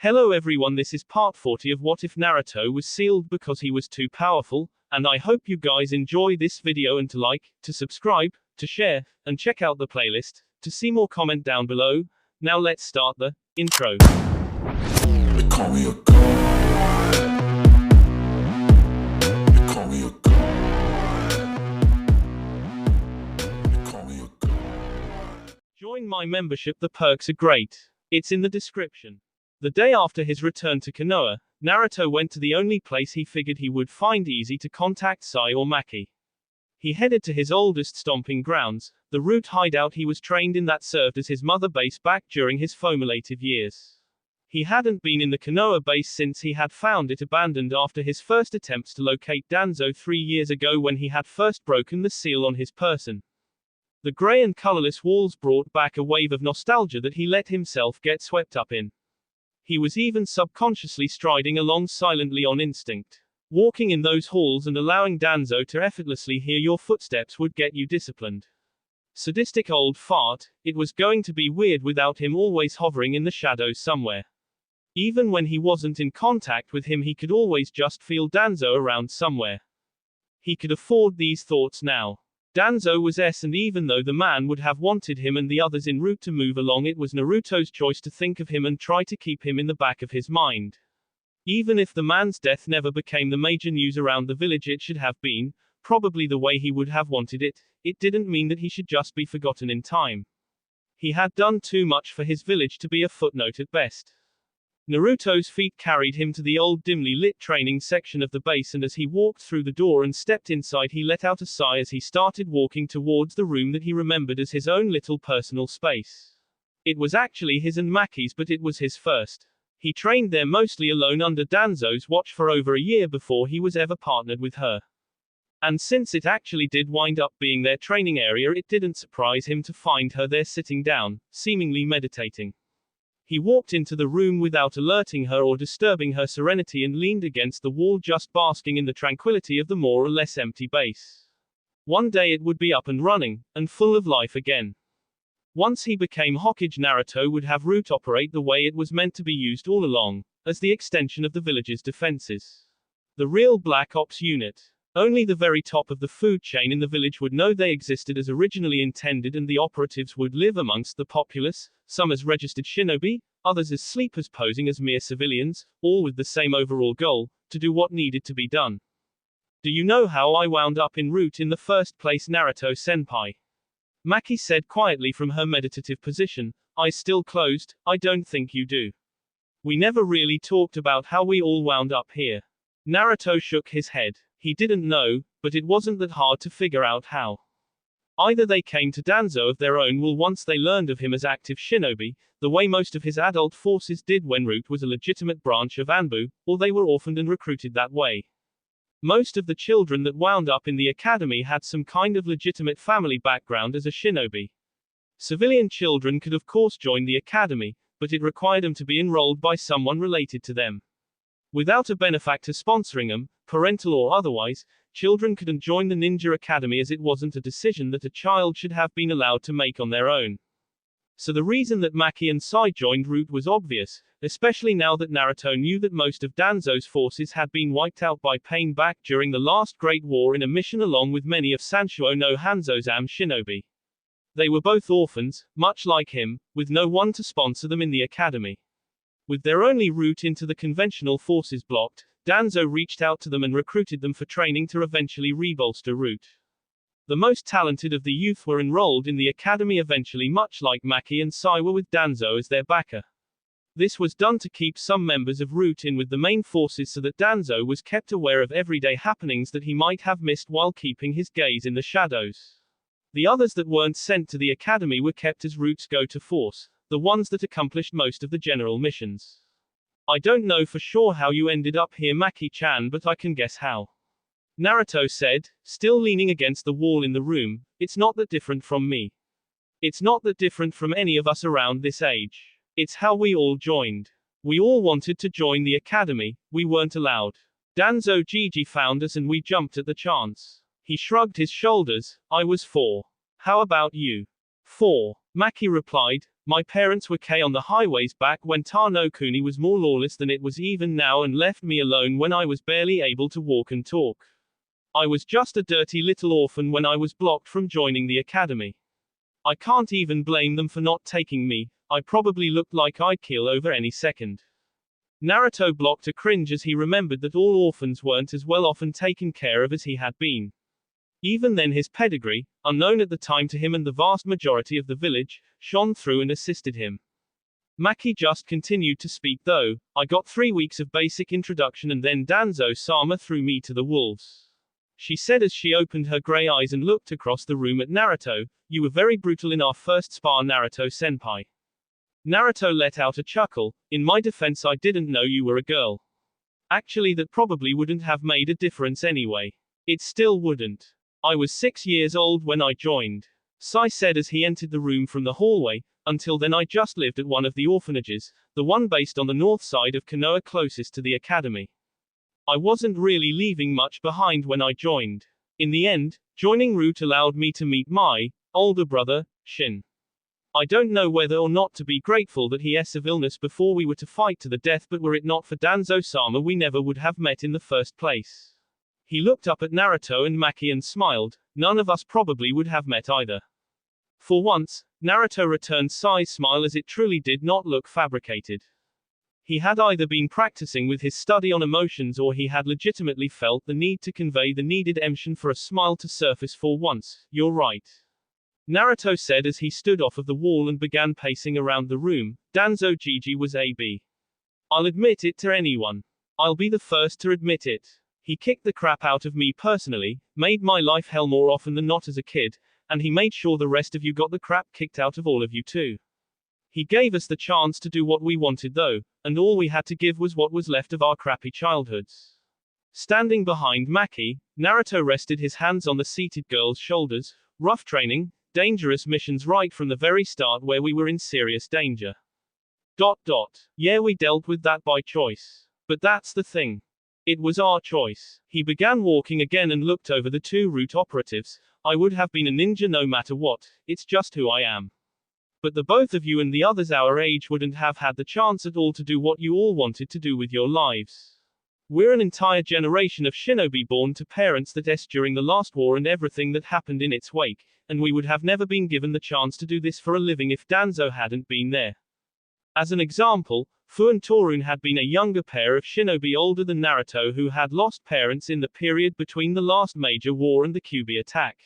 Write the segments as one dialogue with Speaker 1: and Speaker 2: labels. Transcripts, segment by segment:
Speaker 1: Hello everyone, this is part 40 of What If Naruto Was Sealed Because He Was Too Powerful, and I hope you guys enjoy this video and to like, to subscribe, to share, and check out the playlist, to see more comment down below. Now let's start the intro.
Speaker 2: They call me a god. They call me a god. They call me a god.
Speaker 1: Join my membership, the perks are great. It's in the description. The day after his return to Konoha, Naruto went to the only place he figured he would find easy to contact Sai or Maki. He headed to his oldest stomping grounds, the root hideout he was trained in that served as his mother base back during his formative years. He hadn't been in the Konoha base since he had found it abandoned after his first attempts to locate Danzo 3 years ago when he had first broken the seal on his person. The grey and colorless walls brought back a wave of nostalgia that he let himself get swept up in. He was even subconsciously striding along silently on instinct. Walking in those halls and allowing Danzo to effortlessly hear your footsteps would get you disciplined. Sadistic old fart, it was going to be weird without him always hovering in the shadows somewhere. Even when he wasn't in contact with him, he could always just feel Danzo around somewhere. He could afford these thoughts now. Danzo was and even though the man would have wanted him and the others en route to move along, it was Naruto's choice to think of him and try to keep him in the back of his mind. Even if the man's death never became the major news around the village it should have been, probably the way he would have wanted it, it didn't mean that he should just be forgotten in time. He had done too much for his village to be a footnote at best. Naruto's feet carried him to the old dimly lit training section of the base, and as he walked through the door and stepped inside he let out a sigh as he started walking towards the room that he remembered as his own little personal space. It was actually his and Maki's, but it was his first. He trained there mostly alone under Danzo's watch for over a year before he was ever partnered with her. And since it actually did wind up being their training area, it didn't surprise him to find her there sitting down, seemingly meditating. He walked into the room without alerting her or disturbing her serenity and leaned against the wall, just basking in the tranquility of the more or less empty base. One day it would be up and running, and full of life again. Once he became Hokage, Naruto would have Root operate the way it was meant to be used all along, as the extension of the village's defenses. The real Black Ops unit. Only the very top of the food chain in the village would know they existed as originally intended, and the operatives would live amongst the populace, some as registered shinobi, others as sleepers posing as mere civilians, all with the same overall goal, to do what needed to be done. Do you know how I wound up in Root in the first place, Naruto-senpai? Maki said quietly from her meditative position. Eyes still closed. I don't think you do. We never really talked about how we all wound up here. Naruto shook his head. He didn't know, but it wasn't that hard to figure out how. Either they came to Danzo of their own will once they learned of him as active shinobi, the way most of his adult forces did when Root was a legitimate branch of Anbu, or they were orphaned and recruited that way. Most of the children that wound up in the academy had some kind of legitimate family background as a shinobi. Civilian children could of course join the academy, but it required them to be enrolled by someone related to them. Without a benefactor sponsoring them, parental or otherwise, children couldn't join the ninja academy, as it wasn't a decision that a child should have been allowed to make on their own. So the reason that Maki and Sai joined Root was obvious, especially now that Naruto knew that most of Danzo's forces had been wiped out by Pain back during the last Great War in a mission along with many of Sansho no Hanzo's shinobi. They were both orphans, much like him, with no one to sponsor them in the academy. With their only route into the conventional forces blocked, Danzo reached out to them and recruited them for training to eventually rebolster Root. The most talented of the youth were enrolled in the academy eventually, much like Maki and Sai were with Danzo as their backer. This was done to keep some members of Root in with the main forces so that Danzo was kept aware of everyday happenings that he might have missed while keeping his gaze in the shadows. The others that weren't sent to the academy were kept as Root's go-to force, the ones that accomplished most of the general missions. I don't know for sure how you ended up here, Maki-chan, but I can guess how. Naruto said, still leaning against the wall in the room. It's not that different from me. It's not that different from any of us around this age. It's how we all joined. We all wanted to join the academy, we weren't allowed. Danzo Gigi found us and we jumped at the chance. He shrugged his shoulders. I was 4. How about you? 4. Maki replied, My parents were on the highways back when Tano Kuni was more lawless than it was even now and left me alone when I was barely able to walk and talk. I was just a dirty little orphan when I was blocked from joining the academy. I can't even blame them for not taking me, I probably looked like I'd keel over any second. Naruto blocked a cringe as he remembered that all orphans weren't as well often taken care of as he had been. Even then his pedigree, unknown at the time to him and the vast majority of the village, shone through and assisted him. Maki just continued to speak though. I got 3 weeks of basic introduction and then Danzo-sama threw me to the wolves. She said as she opened her gray eyes and looked across the room at Naruto, "You were very brutal in our first spar, Naruto-senpai." Naruto let out a chuckle. "In my defense, I didn't know you were a girl. Actually, that probably wouldn't have made a difference anyway. It still wouldn't. I was 6 years old when I joined," Sai said as he entered the room from the hallway. "Until then I just lived at one of the orphanages, the one based on the north side of Konoha closest to the academy. I wasn't really leaving much behind when I joined. In the end, joining Root allowed me to meet my older brother, Shin. I don't know whether or not to be grateful that he has of illness before we were to fight to the death, but were it not for Danzo-sama we never would have met in the first place." He looked up at Naruto and Maki and smiled. "None of us probably would have met either." For once, Naruto returned Sai's smile as it truly did not look fabricated. He had either been practicing with his study on emotions or he had legitimately felt the need to convey the needed emotion for a smile to surface for once. "You're right," Naruto said as he stood off of the wall and began pacing around the room. "Danzo Gigi was AB. I'll admit it to anyone. I'll be the first to admit it. He kicked the crap out of me personally, made my life hell more often than not as a kid, and he made sure the rest of you got the crap kicked out of all of you too. He gave us the chance to do what we wanted though, and all we had to give was what was left of our crappy childhoods." Standing behind Maki, Naruto rested his hands on the seated girl's shoulders. "Rough training, dangerous missions right from the very start where we were in serious danger. Yeah, we dealt with that by choice. But that's the thing. It was our choice." He began walking again and looked over the two Root operatives. "I would have been a ninja no matter what, it's just who I am. But the both of you and the others our age wouldn't have had the chance at all to do what you all wanted to do with your lives. We're an entire generation of shinobi born to parents that s during the last war and everything that happened in its wake, and we would have never been given the chance to do this for a living if Danzo hadn't been there. As an example, Fu and Torun had been a younger pair of shinobi older than Naruto who had lost parents in the period between the last major war and the Kyuubi attack.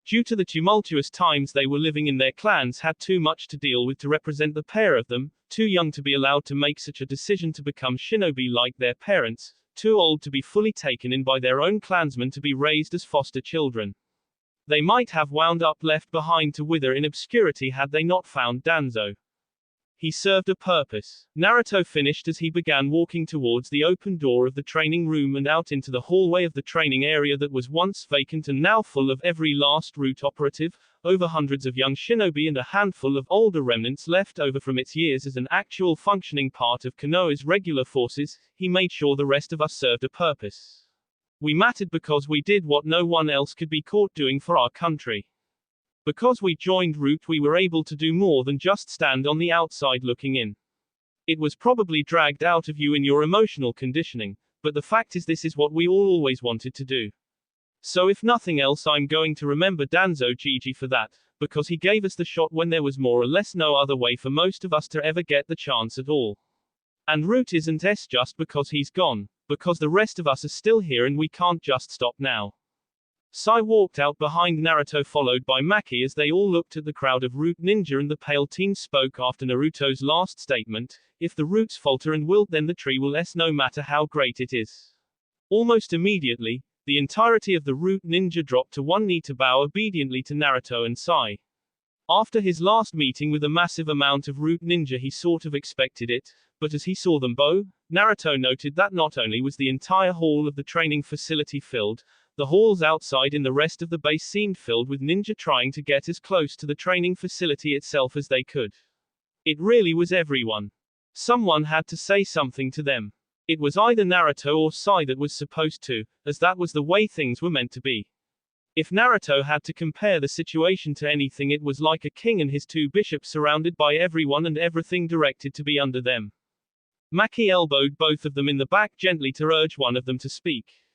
Speaker 1: Due to the tumultuous times they were living in, their clans had too much to deal with to represent the pair of them, too young to be allowed to make such a decision to become shinobi like their parents, too old to be fully taken in by their own clansmen to be raised as foster children. They might have wound up left behind to wither in obscurity had they not found Danzo. He served a purpose," Naruto finished as he began walking towards the open door of the training room and out into the hallway of the training area that was once vacant and now full of every last Root operative, over hundreds of young shinobi and a handful of older remnants left over from its years as an actual functioning part of Konoha's regular forces. He made sure the rest of us served a purpose. We mattered because we did what no one else could be caught doing for our country. Because we joined Root we were able to do more than just stand on the outside looking in. It was probably dragged out of you in your emotional conditioning, but the fact is this is what we all always wanted to do. So if nothing else I'm going to remember Danzo Gigi for that, because he gave us the shot when there was more or less no other way for most of us to ever get the chance at all. And Root isn't just because he's gone, because the rest of us are still here and we can't just stop now." Sai walked out behind Naruto followed by Maki as they all looked at the crowd of Root ninja and the pale teen spoke after Naruto's last statement. "If the roots falter and wilt then the tree will no matter how great it is." Almost immediately, the entirety of the Root ninja dropped to one knee to bow obediently to Naruto and Sai. After his last meeting with a massive amount of Root ninja he sort of expected it, but as he saw them bow, Naruto noted that not only was the entire hall of the training facility filled, the halls outside in the rest of the base seemed filled with ninja trying to get as close to the training facility itself as they could. It really was everyone. Someone had to say something to them. It was either Naruto or Sai that was supposed to, as that was the way things were meant to be. If Naruto had to compare the situation to anything, it was like a king and his two bishops surrounded by everyone and everything directed to be under them. Maki elbowed both of them in the back gently to urge one of them to speak.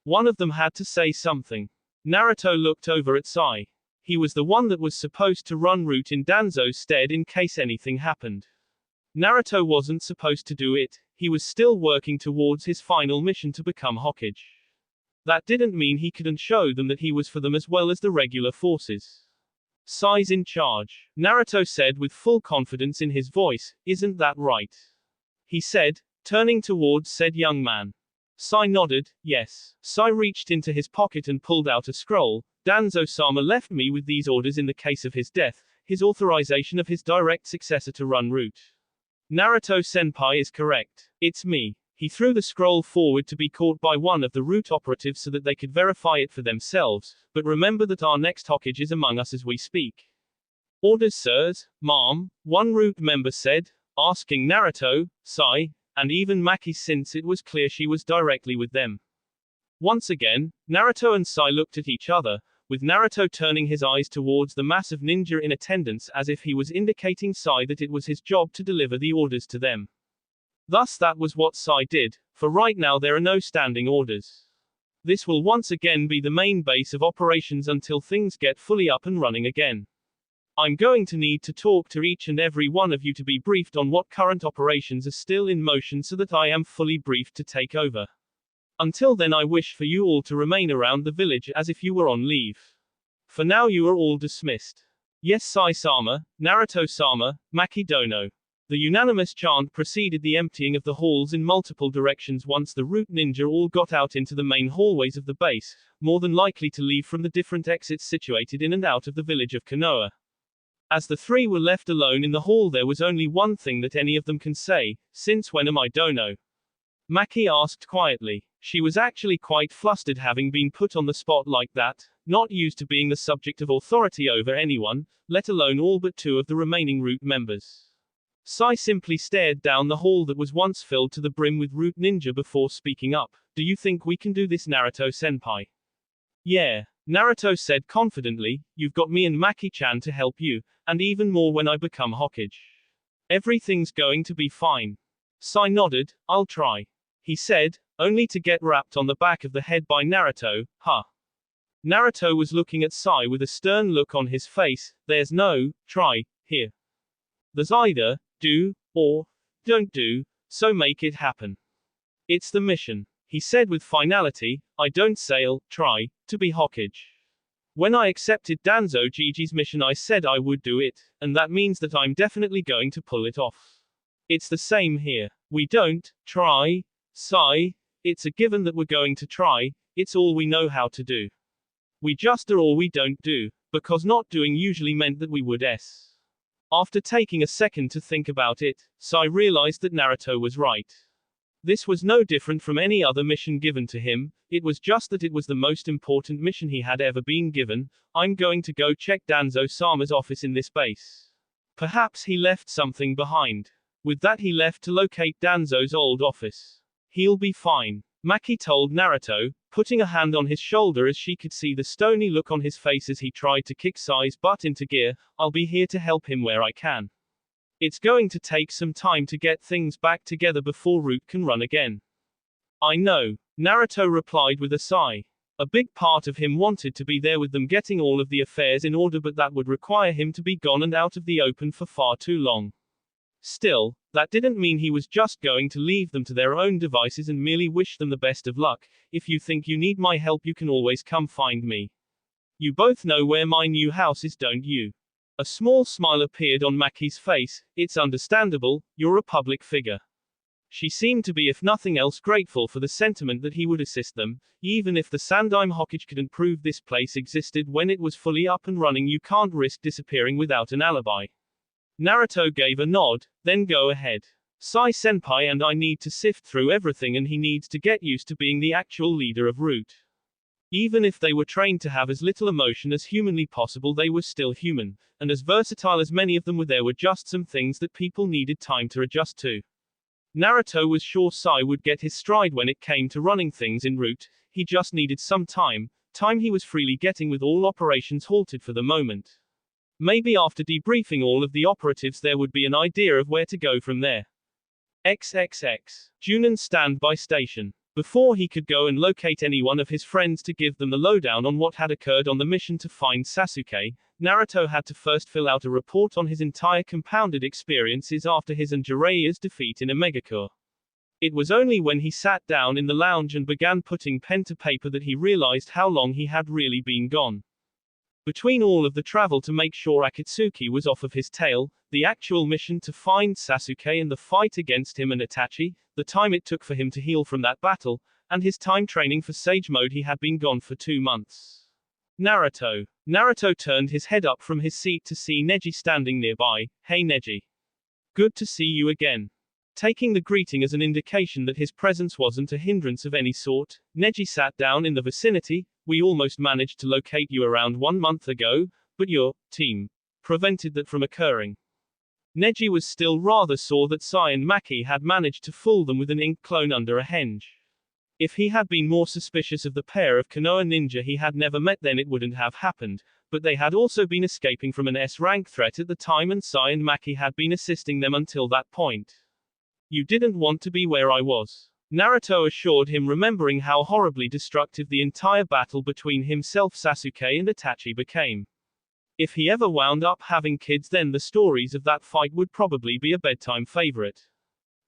Speaker 1: One of them had to say something. Naruto looked over at Sai. He was the one that was supposed to run route in Danzo's stead in case anything happened. Naruto wasn't supposed to do it, he was still working towards his final mission to become Hokage. That didn't mean he couldn't show them that he was for them as well as the regular forces. Sai's in charge, Naruto said with full confidence in his voice, isn't that right? He said, turning towards said young man. Sai nodded, yes. Sai reached into his pocket and pulled out a scroll. Danzo-sama left me with these orders in the case of his death, his authorization of his direct successor to run route. Naruto-senpai is correct. It's me. He threw the scroll forward to be caught by one of the route operatives so that they could verify it for themselves, but remember that our next Hokage is among us as we speak. Orders, sirs, ma'am, one route member said, asking Naruto, Sai, and even Maki since it was clear she was directly with them. Once again, Naruto and Sai looked at each other, with Naruto turning his eyes towards the massive ninja in attendance as if he was indicating Sai that it was his job to deliver the orders to them. Thus that was what Sai did, for right now there are no standing orders. This will once again be the main base of operations until things get fully up and running again. I'm going to need to talk to each and every one of you to be briefed on what current operations are still in motion so that I am fully briefed to take over. Until then I wish for you all to remain around the village as if you were on leave. For now you are all dismissed. Yes Sai-sama, Naruto-sama, Maki Dono. The unanimous chant preceded the emptying of the halls in multiple directions once the root ninja all got out into the main hallways of the base, more than likely to leave from the different exits situated in and out of the village of Konoha. As the three were left alone in the hall there was only one thing that any of them can say, since when am I Dono? Maki asked quietly. She was actually quite flustered having been put on the spot like that, not used to being the subject of authority over anyone, let alone all but two of the remaining root members. Sai simply stared down the hall that was once filled to the brim with root ninja before speaking up. Do you think we can do this, Naruto-senpai? Yeah, Naruto said confidently, you've got me and Maki-chan to help you, and even more when I become Hokage. Everything's going to be fine. Sai nodded, I'll try. He said, only to get rapped on the back of the head by Naruto, huh? Naruto was looking at Sai with a stern look on his face, there's no, try, here. There's either, do, or, don't do, so make it happen. It's the mission. He said with finality, I don't say I'll try to be Hokage. When I accepted Danzo Gigi's mission I said I would do it, and that means that I'm definitely going to pull it off. It's the same here. We don't try, Sai, it's a given that we're going to try, it's all we know how to do. We just are or we don't do, because not doing usually meant that we would s. After taking a second to think about it, Sai realized that Naruto was right. This was no different from any other mission given to him, it was just that it was the most important mission he had ever been given. I'm going to go check Danzo-sama's office in this base. Perhaps he left something behind. With that he left to locate Danzo's old office. He'll be fine, Maki told Naruto, putting a hand on his shoulder as she could see the stony look on his face as he tried to kick Sai's butt into gear. I'll be here to help him where I can. It's going to take some time to get things back together before Root can run again. I know, Naruto replied with a sigh. A big part of him wanted to be there with them getting all of the affairs in order, but that would require him to be gone and out of the open for far too long. Still, that didn't mean he was just going to leave them to their own devices and merely wish them the best of luck. If you think you need my help you can always come find me. You both know where my new house is, don't you? A small smile appeared on Maki's face. It's understandable, you're a public figure. She seemed to be if nothing else grateful for the sentiment that he would assist them, even if the Sandaime Hokage couldn't prove this place existed when it was fully up and running. You can't risk disappearing without an alibi. Naruto gave a nod, then go ahead. Sai-senpai and I need to sift through everything and he needs to get used to being the actual leader of Root. Even if they were trained to have as little emotion as humanly possible they were still human, and as versatile as many of them were there were just some things that people needed time to adjust to. Naruto was sure Sai would get his stride when it came to running things in Root, he just needed some time Time he was freely getting with all operations halted for the moment. Maybe after debriefing all of the operatives there would be an idea of where to go from there. XXX. Junon's standby station. Before he could go and locate any one of his friends to give them the lowdown on what had occurred on the mission to find Sasuke, Naruto had to first fill out a report on his entire compounded experiences after his and Jiraiya's defeat in Omegakure. It was only when he sat down in the lounge and began putting pen to paper that he realized how long he had really been gone. Between all of the travel to make sure Akatsuki was off of his tail, the actual mission to find Sasuke and the fight against him and Itachi, the time it took for him to heal from that battle, and his time training for Sage Mode, he had been gone for 2 months. Naruto. Naruto turned his head up from his seat to see Neji standing nearby. Hey Neji. Good to see you again. Taking the greeting as an indication that his presence wasn't a hindrance of any sort, Neji sat down in the vicinity. We almost managed to locate you around 1 month ago, but your team prevented that from occurring. Neji was still rather sore that Sai and Maki had managed to fool them with an ink clone under a henge. If he had been more suspicious of the pair of Konoha ninja he had never met, then it wouldn't have happened, but they had also been escaping from an S-rank threat at the time and Sai and Maki had been assisting them until that point. You didn't want to be where I was, Naruto assured him, remembering how horribly destructive the entire battle between himself, Sasuke and Itachi became. If he ever wound up having kids, then the stories of that fight would probably be a bedtime favorite.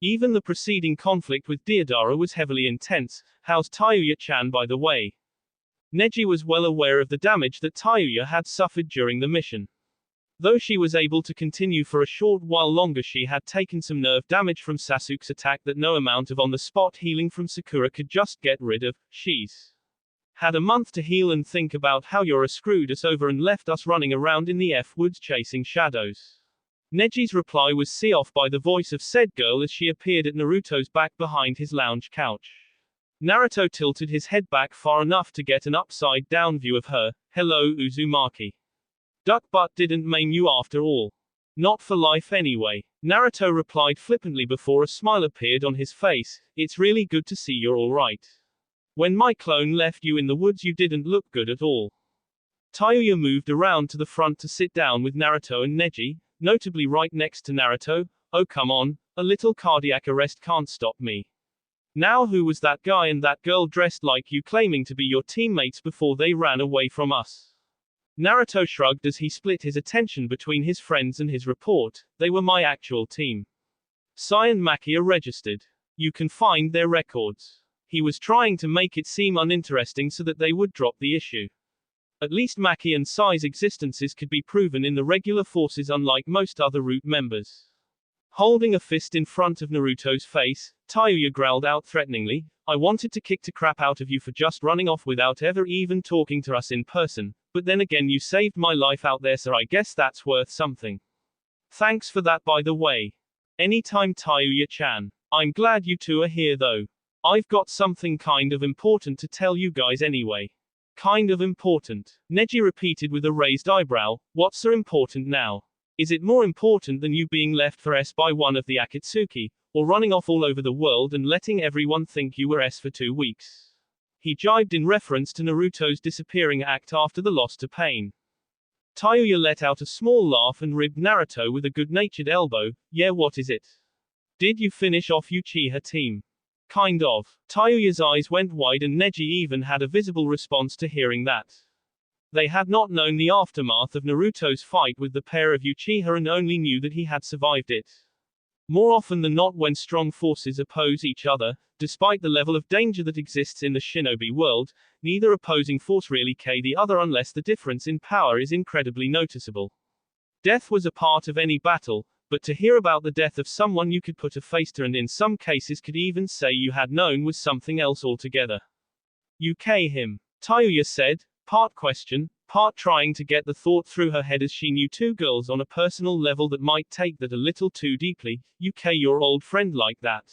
Speaker 1: Even the preceding conflict with Deidara was heavily intense. How's Tayuya-chan, by the way? Neji was well aware of the damage that Tayuya had suffered during the mission. Though she was able to continue for a short while longer, she had taken some nerve damage from Sasuke's attack that no amount of on-the-spot healing from Sakura could just get rid of. She's had a month to heal and think about how Yura screwed us over and left us running around in the F-woods chasing shadows. Neji's reply was set off by the voice of said girl as she appeared at Naruto's back behind his lounge couch. Naruto tilted his head back far enough to get an upside-down view of her. Hello, Uzumaki. Duck butt didn't maim you after all. Not for life anyway. Naruto replied flippantly before a smile appeared on his face. It's really good to see you're alright. When my clone left you in the woods you didn't look good at all. Tayuya moved around to the front to sit down with Naruto and Neji, notably right next to Naruto. Oh come on, a little cardiac arrest can't stop me. Now who was that guy and that girl dressed like you claiming to be your teammates before they ran away from us? Naruto shrugged as he split his attention between his friends and his report. They were my actual team. Sai and Maki are registered. You can find their records. He was trying to make it seem uninteresting so that they would drop the issue. At least Maki and Sai's existences could be proven in the regular forces, unlike most other root members. Holding a fist in front of Naruto's face, Tayuya growled out threateningly, I wanted to kick the crap out of you for just running off without ever even talking to us in person, but then again you saved my life out there, so I guess that's worth something. Thanks for that, by the way. Anytime, Tayuya-chan. I'm glad you two are here though. I've got something kind of important to tell you guys anyway. Kind of important. Neji repeated with a raised eyebrow. What's so important now? Is it more important than you being left for S by one of the Akatsuki, or running off all over the world and letting everyone think you were S for 2 weeks? He jibed in reference to Naruto's disappearing act after the loss to Pain. Tayuya let out a small laugh and ribbed Naruto with a good-natured elbow. Yeah, what is it? Did you finish off Uchiha team? Kind of. Tayuya's eyes went wide and Neji even had a visible response to hearing that. They had not known the aftermath of Naruto's fight with the pair of Uchiha and only knew that he had survived it. More often than not, when strong forces oppose each other, despite the level of danger that exists in the shinobi world, neither opposing force really kill the other unless the difference in power is incredibly noticeable. Death was a part of any battle, but to hear about the death of someone you could put a face to and in some cases could even say you had known was something else altogether. You kill him, Tayuya said, part question, part trying to get the thought through her head as she knew two girls on a personal level that might take that a little too deeply. You kill your old friend like that?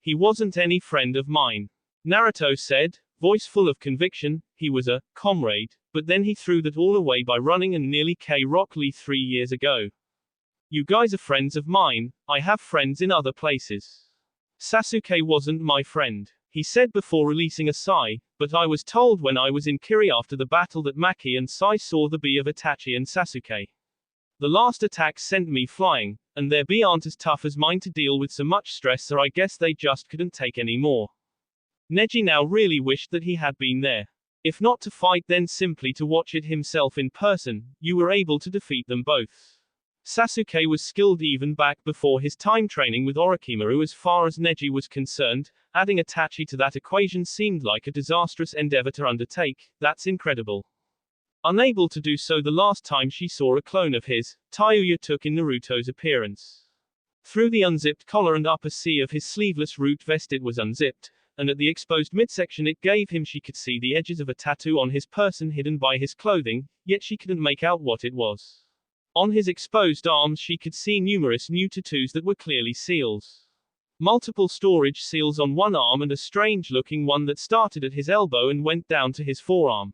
Speaker 1: He wasn't any friend of mine, Naruto said, voice full of conviction. He was a comrade, but then he threw that all away by running and nearly killed Rock Lee 3 years ago. You guys are friends of mine. I have friends in other places. Sasuke wasn't my friend. He said before releasing a sigh, but I was told when I was in Kiri after the battle that Maki and Sai saw the bee of Itachi and Sasuke. The last attack sent me flying, and their bee aren't as tough as mine to deal with so much stress, so I guess they just couldn't take any more. Neji now really wished that he had been there. If not to fight then simply to watch it himself in person, you were able to defeat them both. Sasuke was skilled even back before his time training with Orochimaru as far as Neji was concerned. Adding Itachi to that equation seemed like a disastrous endeavor to undertake. That's incredible. Unable to do so the last time she saw a clone of his, Tayuya took in Naruto's appearance. Through the unzipped collar and upper C of his sleeveless root vest it was unzipped, and at the exposed midsection it gave him she could see the edges of a tattoo on his person hidden by his clothing, yet she couldn't make out what it was. On his exposed arms she could see numerous new tattoos that were clearly seals. Multiple storage seals on one arm and a strange-looking one that started at his elbow and went down to his forearm.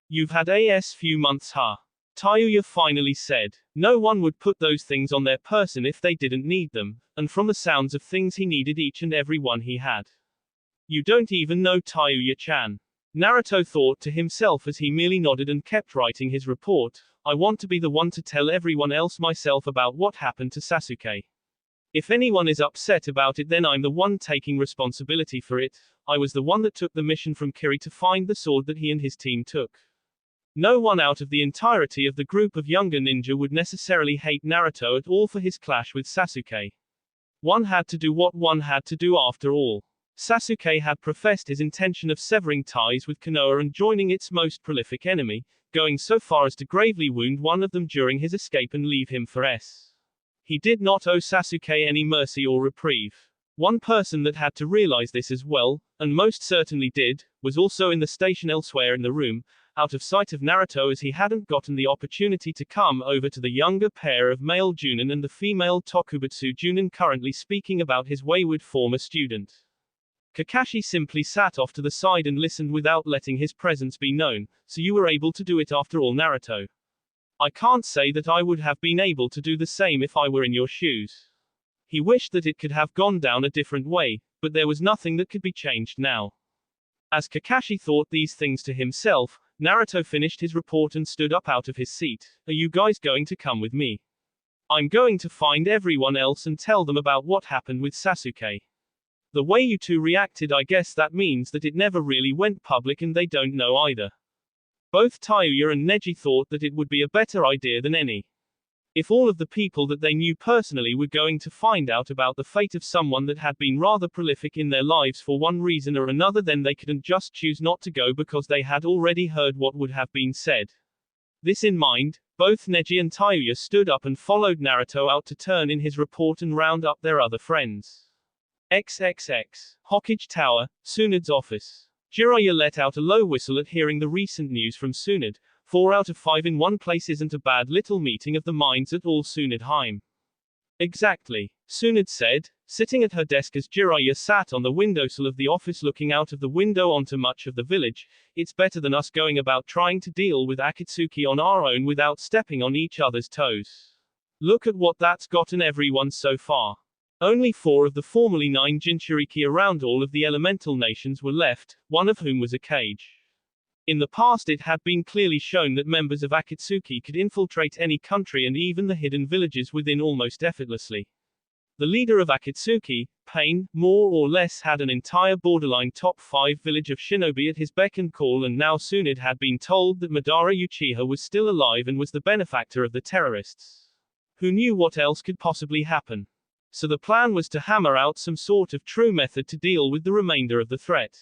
Speaker 1: You've had a few months, huh? Tayuya finally said. No one would put those things on their person if they didn't need them, and from the sounds of things he needed each and every one he had. You don't even know Tayuya-chan. Naruto thought to himself as he merely nodded and kept writing his report. I want to be the one to tell everyone else myself about what happened to Sasuke. If anyone is upset about it then I'm the one taking responsibility for it. I was the one that took the mission from Kiri to find the sword that he and his team took. No one out of the entirety of the group of younger ninja would necessarily hate Naruto at all for his clash with Sasuke. One had to do what one had to do after all. Sasuke had professed his intention of severing ties with Konoha and joining its most prolific enemy, going so far as to gravely wound one of them during his escape and leave him for S. He did not owe Sasuke any mercy or reprieve. One person that had to realize this as well, and most certainly did, was also in the station elsewhere in the room, out of sight of Naruto as he hadn't gotten the opportunity to come over to the younger pair of male Junin and the female Tokubutsu Junin currently speaking about his wayward former student. Kakashi simply sat off to the side and listened without letting his presence be known. So you were able to do it after all, Naruto. I can't say that I would have been able to do the same if I were in your shoes. He wished that it could have gone down a different way, but there was nothing that could be changed now. As Kakashi thought these things to himself, Naruto finished his report and stood up out of his seat. Are you guys going to come with me? I'm going to find everyone else and tell them about what happened with Sasuke. The way you two reacted, I guess that means that it never really went public and they don't know either. Both Tayuya and Neji thought that it would be a better idea than any. If all of the people that they knew personally were going to find out about the fate of someone that had been rather prolific in their lives for one reason or another, then they couldn't just choose not to go because they had already heard what would have been said. This in mind, both Neji and Tayuya stood up and followed Naruto out to turn in his report and round up their other friends. XXX. Hokage Tower, Tsunade's office. Jiraiya let out a low whistle at hearing the recent news from Tsunade. 4 out of 5 in one place isn't a bad little meeting of the minds at all, Tsunadeheim. Exactly, Tsunade said, sitting at her desk as Jiraiya sat on the windowsill of the office looking out of the window onto much of the village. It's better than us going about trying to deal with Akatsuki on our own without stepping on each other's toes. Look at what that's gotten everyone so far. Only 4 of the formerly 9 Jinchuriki around all of the elemental nations were left, one of whom was a kage. In the past it had been clearly shown that members of Akatsuki could infiltrate any country and even the hidden villages within almost effortlessly. The leader of Akatsuki, Pain, more or less had an entire borderline top 5 village of shinobi at his beck and call, and now Tsunade had been told that Madara Uchiha was still alive and was the benefactor of the terrorists. Who knew what else could possibly happen? So the plan was to hammer out some sort of true method to deal with the remainder of the threat.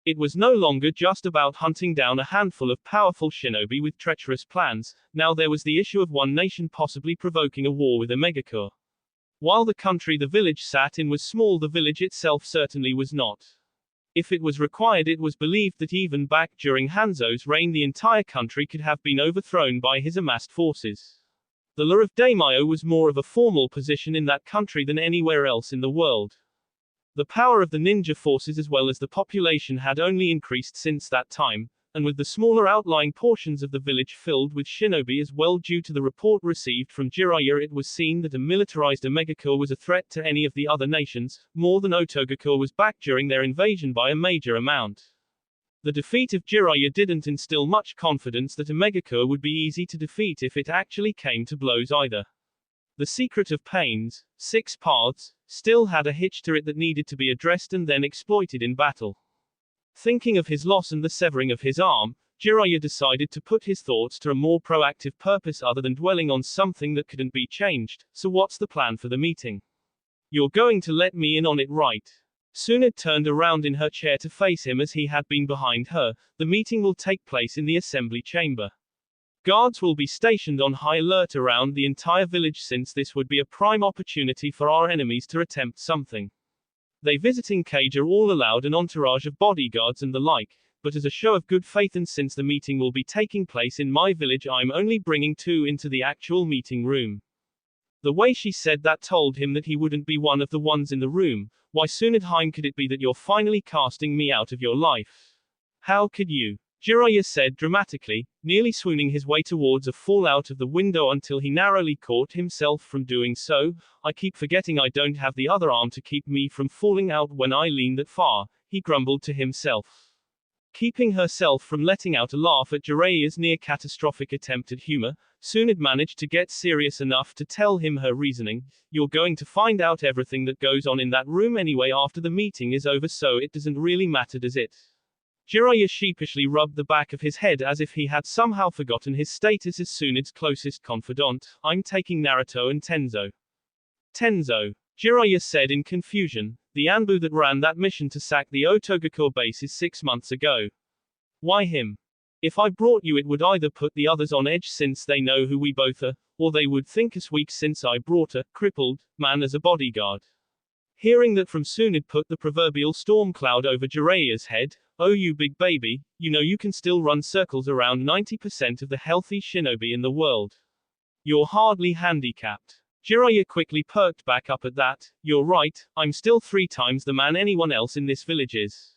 Speaker 1: It was no longer just about hunting down a handful of powerful shinobi with treacherous plans. Now there was the issue of one nation possibly provoking a war with a megacore. While the country the village sat in was small, the village itself certainly was not. If it was required, it was believed that even back during Hanzo's reign the entire country could have been overthrown by his amassed forces. The law of Daimyo was more of a formal position in that country than anywhere else in the world. The power of the ninja forces as well as the population had only increased since that time. and with the smaller outlying portions of the village filled with shinobi as well due to the report received from Jiraiya, it was seen that a militarized Omegacore was a threat to any of the other nations, more than Otogacore was back during their invasion by a major amount. The defeat of Jiraiya didn't instill much confidence that Omegacore would be easy to defeat if it actually came to blows either. The Secret of Pain's 6 paths still had a hitch to it that needed to be addressed and then exploited in battle. Thinking of his loss and the severing of his arm, Jiraiya decided to put his thoughts to a more proactive purpose other than dwelling on something that couldn't be changed. So what's the plan for the meeting? You're going to let me in on it, right? Tsunade turned around in her chair to face him as he had been behind her. The meeting will take place in the assembly chamber. Guards will be stationed on high alert around the entire village since this would be a prime opportunity for our enemies to attempt something. They visiting cage are all allowed an entourage of bodyguards and the like, but as a show of good faith and since the meeting will be taking place in my village, I'm only bringing 2 into the actual meeting room. The way she said that told him that he wouldn't be one of the ones in the room. Why Tsunade could it be that you're finally casting me out of your life? How could you? Jiraiya said dramatically, nearly swooning his way towards a fall out of the window until he narrowly caught himself from doing so. I keep forgetting I don't have the other arm to keep me from falling out when I lean that far, he grumbled to himself. Keeping herself from letting out a laugh at Jiraiya's near-catastrophic attempt at humor, Tsunade managed to get serious enough to tell him her reasoning. You're going to find out everything that goes on in that room anyway after the meeting is over, so it doesn't really matter, does it? Jiraiya sheepishly rubbed the back of his head as if he had somehow forgotten his status as Tsunade's closest confidant. I'm taking Naruto and Tenzo. Tenzo, Jiraiya said in confusion, the Anbu that ran that mission to sack the Otogacore bases 6 months ago. Why him? If I brought you, it would either put the others on edge since they know who we both are, or they would think us weak since I brought a crippled man as a bodyguard. Hearing that from Tsunade put the proverbial storm cloud over Jiraiya's head. Oh, you big baby, you know you can still run circles around 90% of the healthy shinobi in the world. You're hardly handicapped. Jiraiya quickly perked back up at that. You're right, I'm still 3 times the man anyone else in this village is.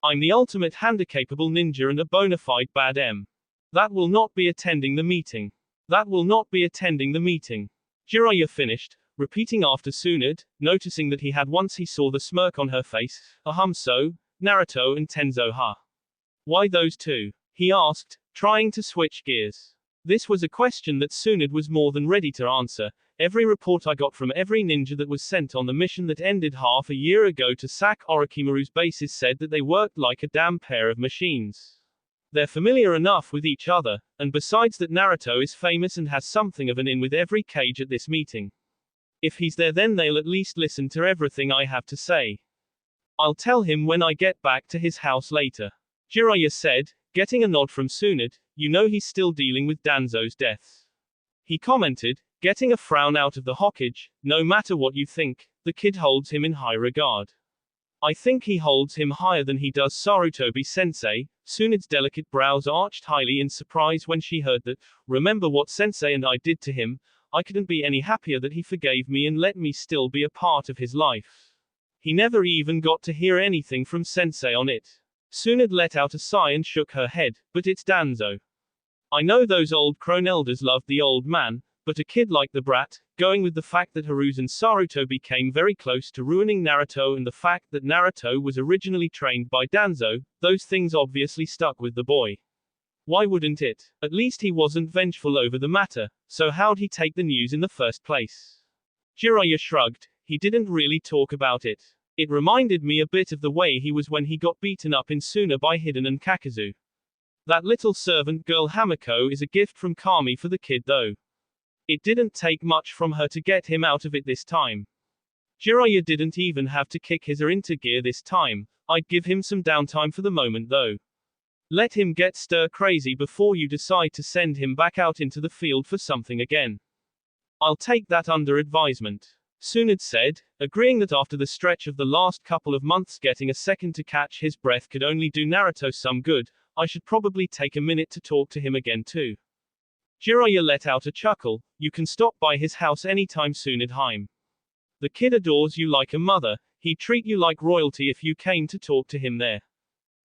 Speaker 1: I'm the ultimate handicapable ninja and a bona fide bad M. That will not be attending the meeting. That will not be attending the meeting. Jiraiya finished, repeating after Tsunade, noticing that he had once he saw the smirk on her face. So, Naruto and Tenzo, huh? Why those 2? He asked, trying to switch gears. This was a question that Tsunade was more than ready to answer. Every report I got from every ninja that was sent on the mission that ended half a year ago to sack Orochimaru's bases said that they worked like a damn pair of machines. They're familiar enough with each other, and besides that Naruto is famous and has something of an in with every cage at this meeting. If he's there, then they'll at least listen to everything I have to say. I'll tell him when I get back to his house later. Jiraiya said, getting a nod from Tsunade. You know he's still dealing with Danzo's death. He commented, getting a frown out of the Hokage. No matter what you think, the kid holds him in high regard. I think he holds him higher than he does Sarutobi-sensei. Tsunade's delicate brows arched highly in surprise when she heard that. Remember what sensei and I did to him? I couldn't be any happier that he forgave me and let me still be a part of his life. He never even got to hear anything from sensei on it. Tsunade let out a sigh and shook her head, but it's Danzo. I know those old crone elders loved the old man, but a kid like the brat, going with the fact that Haru's and Sarutobi came very close to ruining Naruto and the fact that Naruto was originally trained by Danzo, those things obviously stuck with the boy. Why wouldn't it? At least he wasn't vengeful over the matter, so how'd he take the news in the first place? Jiraiya shrugged, he didn't really talk about it. It reminded me a bit of the way he was when he got beaten up in Suna by Hiden and Kakazu. That little servant girl Hamiko is a gift from Kami for the kid though. It didn't take much from her to get him out of it this time. Jiraiya didn't even have to kick his ear into gear this time. I'd give him some downtime for the moment though. Let him get stir crazy before you decide to send him back out into the field for something again. I'll take that under advisement. Tsunade said, agreeing that after the stretch of the last couple of months getting a second to catch his breath could only do Naruto some good. I should probably take a minute to talk to him again too. Jiraiya let out a chuckle. You can stop by his house anytime Tsunade Haim. The kid adores you like a mother. He'd treat you like royalty if you came to talk to him there.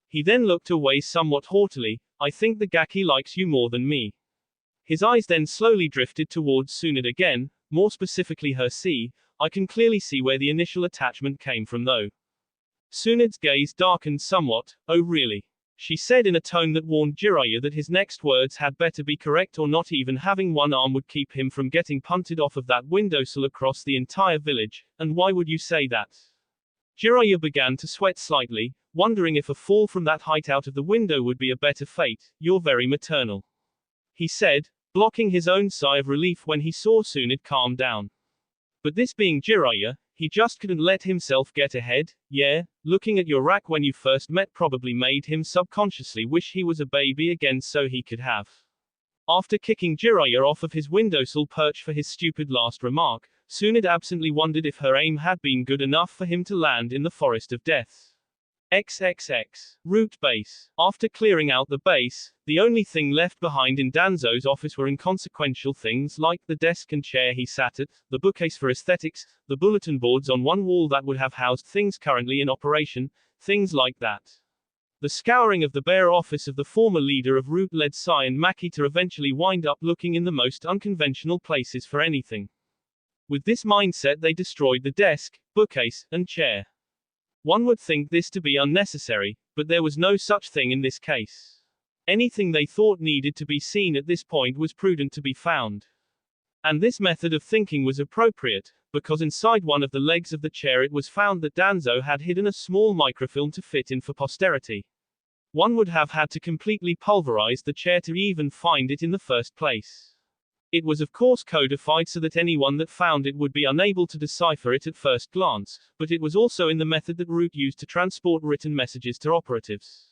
Speaker 1: He then looked away somewhat haughtily. I think the Gaki likes you more than me. His eyes then slowly drifted towards Tsunade again, more specifically her C. I can clearly see where the initial attachment came from though. Tsunade's gaze darkened somewhat. Oh really? She said in a tone that warned Jiraiya that his next words had better be correct or not even having one arm would keep him from getting punted off of that windowsill across the entire village. And why would you say that? Jiraiya began to sweat slightly, wondering if a fall from that height out of the window would be a better fate. You're very maternal, he said, blocking his own sigh of relief when he saw Tsunade calm down. But this being Jiraiya, he just couldn't let himself get ahead. Yeah, looking at your rack when you first met probably made him subconsciously wish he was a baby again so he could have. After kicking Jiraiya off of his windowsill perch for his stupid last remark, Tsunade absently wondered if her aim had been good enough for him to land in the forest of death. XXX. Root base. After clearing out the base, the only thing left behind in Danzo's office were inconsequential things like the desk and chair he sat at, the bookcase for aesthetics, the bulletin boards on one wall that would have housed things currently in operation, things like that. The scouring of the bare office of the former leader of Root led Sai and Maki to eventually wind up looking in the most unconventional places for anything. With this mindset they destroyed the desk, bookcase, and chair. One would think this to be unnecessary, but there was no such thing in this case. Anything they thought needed to be seen at this point was prudent to be found. And this method of thinking was appropriate, because inside one of the legs of the chair it was found that Danzo had hidden a small microfilm to fit in for posterity. One would have had to completely pulverize the chair to even find it in the first place. It was of course codified so that anyone that found it would be unable to decipher it at first glance, but it was also in the method that Root used to transport written messages to operatives.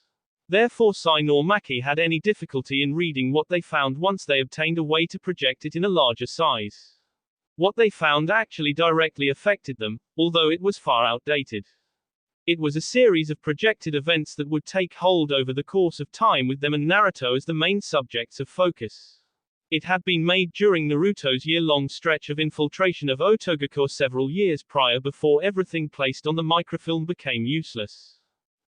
Speaker 1: Therefore Sai nor Maki had any difficulty in reading what they found once they obtained a way to project it in a larger size. What they found actually directly affected them, although it was far outdated. It was a series of projected events that would take hold over the course of time with them and Naruto as the main subjects of focus. It had been made during Naruto's year-long stretch of infiltration of Otogakure several years prior before everything placed on the microfilm became useless.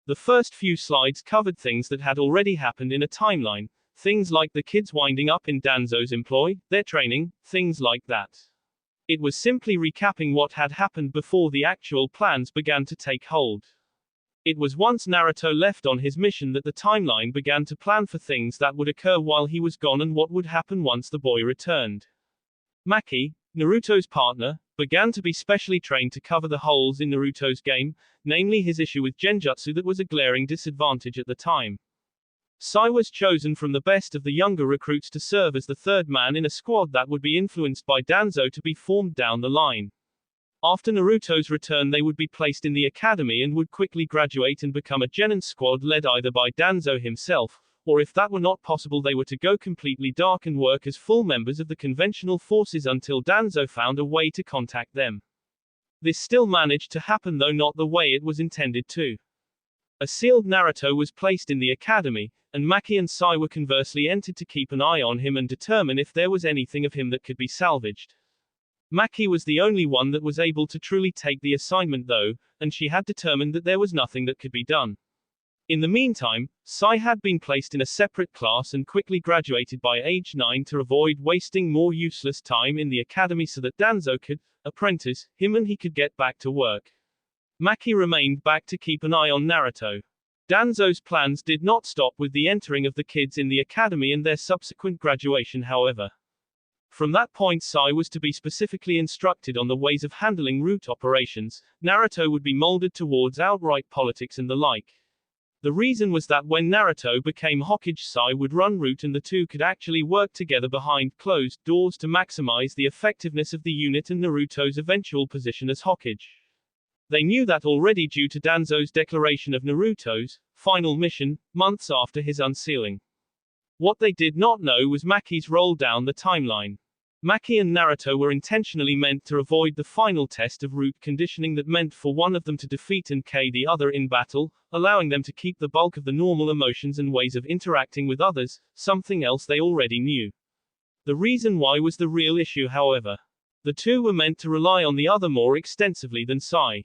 Speaker 1: The first few slides covered things that had already happened in a timeline, things like the kids winding up in Danzo's employ, their training, things like that. It was simply recapping what had happened before the actual plans began to take hold. It was once Naruto left on his mission that the timeline began to plan for things that would occur while he was gone and what would happen once the boy returned. Maki, Naruto's partner, began to be specially trained to cover the holes in Naruto's game, namely his issue with genjutsu that was a glaring disadvantage at the time. Sai was chosen from the best of the younger recruits to serve as the third man in a squad that would be influenced by Danzo to be formed down the line. After Naruto's return they would be placed in the academy and would quickly graduate and become a genin squad led either by Danzo himself, or if that were not possible they were to go completely dark and work as full members of the conventional forces until Danzo found a way to contact them. This still managed to happen though not the way it was intended to. A sealed Naruto was placed in the academy, and Maki and Sai were conversely entered to keep an eye on him and determine if there was anything of him that could be salvaged. Maki was the only one that was able to truly take the assignment though, and she had determined that there was nothing that could be done. In the meantime, Sai had been placed in a separate class and quickly graduated by age 9 to avoid wasting more useless time in the academy so that Danzo could apprentice him and he could get back to work. Maki remained back to keep an eye on Naruto. Danzo's plans did not stop with the entering of the kids in the academy and their subsequent graduation however. From that point Sai was to be specifically instructed on the ways of handling Root operations, Naruto would be molded towards outright politics and the like. The reason was that when Naruto became Hokage Sai would run Root and the two could actually work together behind closed doors to maximize the effectiveness of the unit and Naruto's eventual position as Hokage. They knew that already due to Danzo's declaration of Naruto's final mission, months after his unsealing. What they did not know was Maki's role down the timeline. Maki and Naruto were intentionally meant to avoid the final test of Root conditioning that meant for one of them to defeat and KO the other in battle, allowing them to keep the bulk of the normal emotions and ways of interacting with others, something else they already knew. The reason why was the real issue however. The two were meant to rely on the other more extensively than Sai.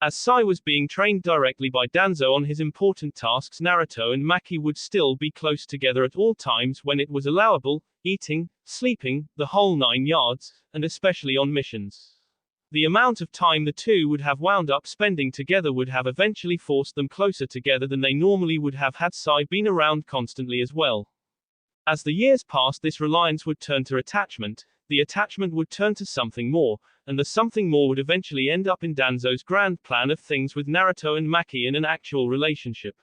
Speaker 1: As Sai was being trained directly by Danzo on his important tasks, Naruto and Maki would still be close together at all times when it was allowable, eating, sleeping, the whole 9 yards, and especially on missions. The amount of time the two would have wound up spending together would have eventually forced them closer together than they normally would have had Sai been around constantly as well. As the years passed, this reliance would turn to attachment, the attachment would turn to something more, and the something more would eventually end up in Danzo's grand plan of things with Naruto and Maki in an actual relationship.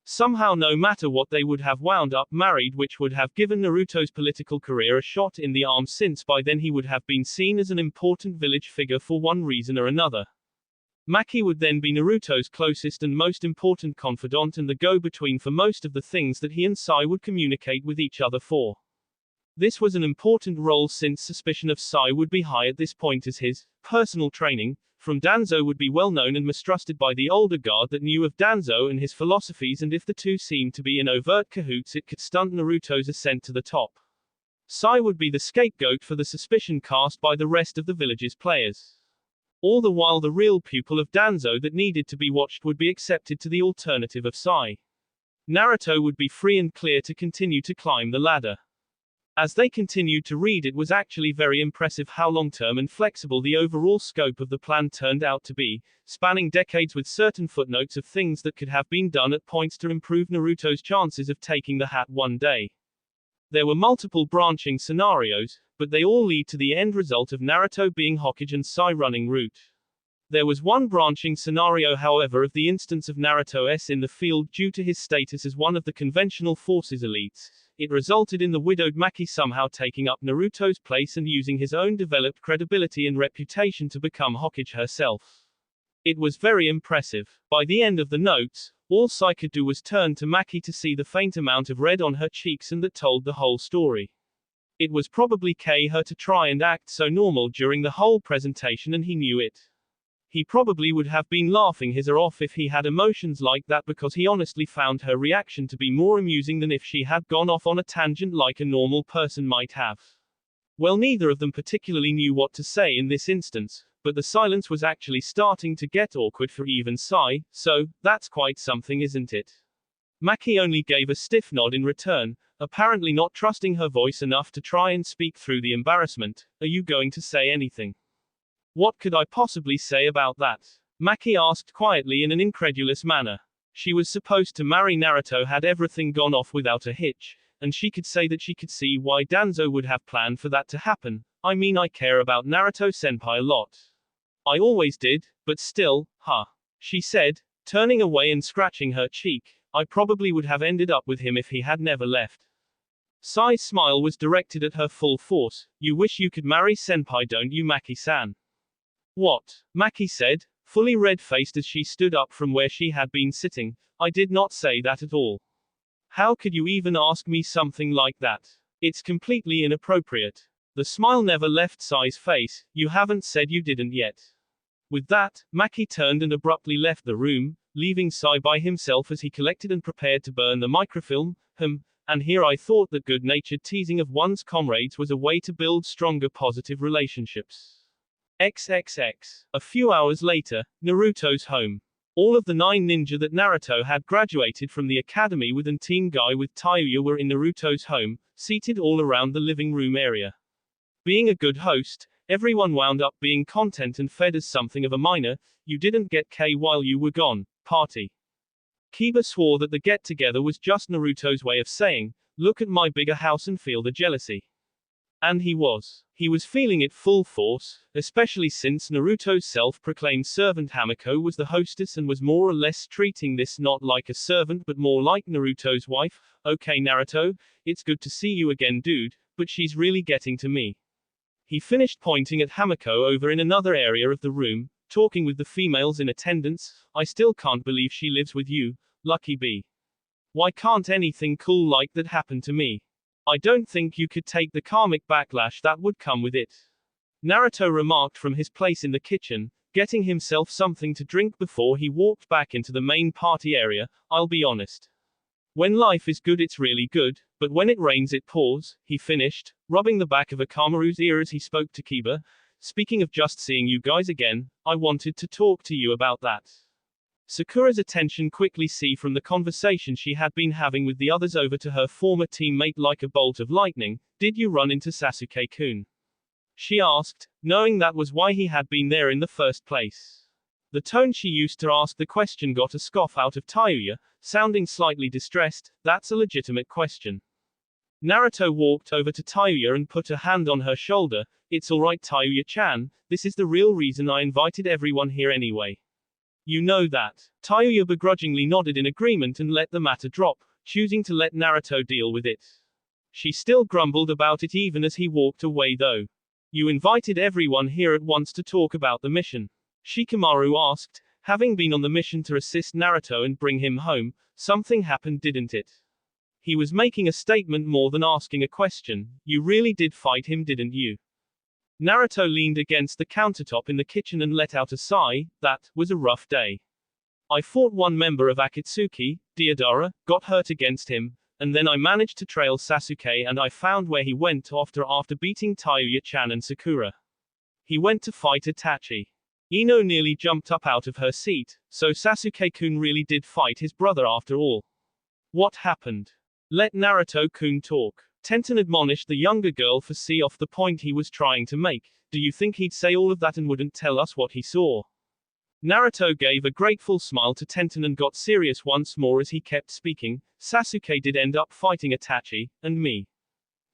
Speaker 1: Somehow, no matter what, they would have wound up married, which would have given Naruto's political career a shot in the arm, since by then he would have been seen as an important village figure for one reason or another. Maki would then be Naruto's closest and most important confidant and the go-between for most of the things that he and Sai would communicate with each other for. This was an important role since suspicion of Sai would be high at this point, as his personal training from Danzo would be well known and mistrusted by the older guard that knew of Danzo and his philosophies, and if the two seemed to be in overt cahoots, it could stunt Naruto's ascent to the top. Sai would be the scapegoat for the suspicion cast by the rest of the village's players. All the while, the real pupil of Danzo that needed to be watched would be accepted to the alternative of Sai. Naruto would be free and clear to continue to climb the ladder. As they continued to read, it was actually very impressive how long-term and flexible the overall scope of the plan turned out to be, spanning decades with certain footnotes of things that could have been done at points to improve Naruto's chances of taking the hat one day. There were multiple branching scenarios, but they all lead to the end result of Naruto being Hokage and Sai running route. There was one branching scenario, however, of the instance of Naruto's in the field due to his status as one of the conventional forces elites. It resulted in the widowed Maki somehow taking up Naruto's place and using his own developed credibility and reputation to become Hokage herself. It was very impressive. By the end of the notes, all Sai could do was turn to Maki to see the faint amount of red on her cheeks, and that told the whole story. It was probably her to try and act so normal during the whole presentation, and he knew it. He probably would have been laughing his ear off if he had emotions like that, because he honestly found her reaction to be more amusing than if she had gone off on a tangent like a normal person might have. Well, neither of them particularly knew what to say in this instance, but the silence was actually starting to get awkward for even Sai, so, that's quite something, isn't it? Maki only gave a stiff nod in return, apparently not trusting her voice enough to try and speak through the embarrassment. Are you going to say anything? What could I possibly say about that? Maki asked quietly in an incredulous manner. She was supposed to marry Naruto had everything gone off without a hitch, and she could say that she could see why Danzo would have planned for that to happen. I mean, I care about Naruto-senpai a lot. I always did, but still, she said, turning away and scratching her cheek. I probably would have ended up with him if he had never left. Sai's smile was directed at her full force. You wish you could marry senpai, don't you, Maki-san? What? Maki said, fully red-faced as she stood up from where she had been sitting. I did not say that at all. How could you even ask me something like that? It's completely inappropriate. The smile never left Sai's face. You haven't said you didn't yet. With that, Maki turned and abruptly left the room, leaving Sai by himself as he collected and prepared to burn the microfilm. And here I thought that good-natured teasing of one's comrades was a way to build stronger positive relationships. XXX. A few hours later, Naruto's home. All of the 9 ninja that Naruto had graduated from the academy with and Team Guy with Tayuya were in Naruto's home, seated all around the living room area. Being a good host, everyone wound up being content and fed as something of a minor, you didn't get K while you were gone, party. Kiba swore that the get-together was just Naruto's way of saying, look at my bigger house and feel the jealousy. And he was. He was feeling it full force, especially since Naruto's self-proclaimed servant Hamiko was the hostess and was more or less treating this not like a servant but more like Naruto's wife. Okay Naruto, it's good to see you again dude, but she's really getting to me. He finished pointing at Hamiko over in another area of the room, talking with the females in attendance. I still can't believe she lives with you, lucky bee. Why can't anything cool like that happen to me? I don't think you could take the karmic backlash that would come with it. Naruto remarked from his place in the kitchen, getting himself something to drink before he walked back into the main party area. I'll be honest. When life is good it's really good, but when it rains it pours, he finished, rubbing the back of Akamaru's ear as he spoke to Kiba. Speaking of just seeing you guys again, I wanted to talk to you about that. Sakura's attention quickly ceased from the conversation she had been having with the others over to her former teammate like a bolt of lightning. Did you run into Sasuke-kun? She asked, knowing that was why he had been there in the first place. The tone she used to ask the question got a scoff out of Tayuya, sounding slightly distressed. That's a legitimate question. Naruto walked over to Tayuya and put a hand on her shoulder. It's alright Tayuya-chan, this is the real reason I invited everyone here anyway. You know that. Tayuya begrudgingly nodded in agreement and let the matter drop, choosing to let Naruto deal with it. She still grumbled about it even as he walked away though. You invited everyone here at once to talk about the mission? Shikamaru asked, having been on the mission to assist Naruto and bring him home. Something happened, didn't it? He was making a statement more than asking a question. You really did fight him, didn't you? Naruto leaned against the countertop in the kitchen and let out a sigh. That was a rough day. I fought one member of Akatsuki, Deodara, got hurt against him, and then I managed to trail Sasuke and I found where he went after beating Tayuya-chan and Sakura. He went to fight Itachi. Ino nearly jumped up out of her seat. So Sasuke-kun really did fight his brother after all. What happened? Let Naruto-kun talk. Tenten admonished the younger girl for see off the point he was trying to make. Do you think he'd say all of that and wouldn't tell us what he saw? Naruto gave a grateful smile to Tenten and got serious once more as he kept speaking. Sasuke did end up fighting Itachi, and me.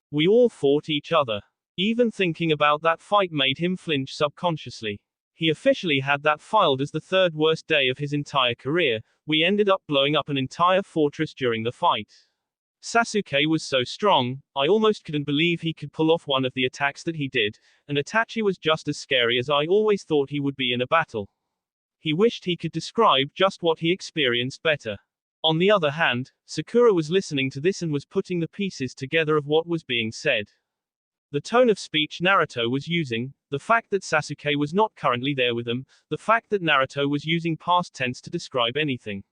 Speaker 1: We all fought each other. Even thinking about that fight made him flinch subconsciously. He officially had that filed as the third worst day of his entire career. We ended up blowing up an entire fortress during the fight. Sasuke was so strong, I almost couldn't believe he could pull off one of the attacks that he did, and Itachi was just as scary as I always thought he would be in a battle. He wished he could describe just what he experienced better. On the other hand, Sakura was listening to this and was putting the pieces together of what was being said. The tone of speech Naruto was using, the fact that Sasuke was not currently there with them, the fact that Naruto was using past tense to describe anything.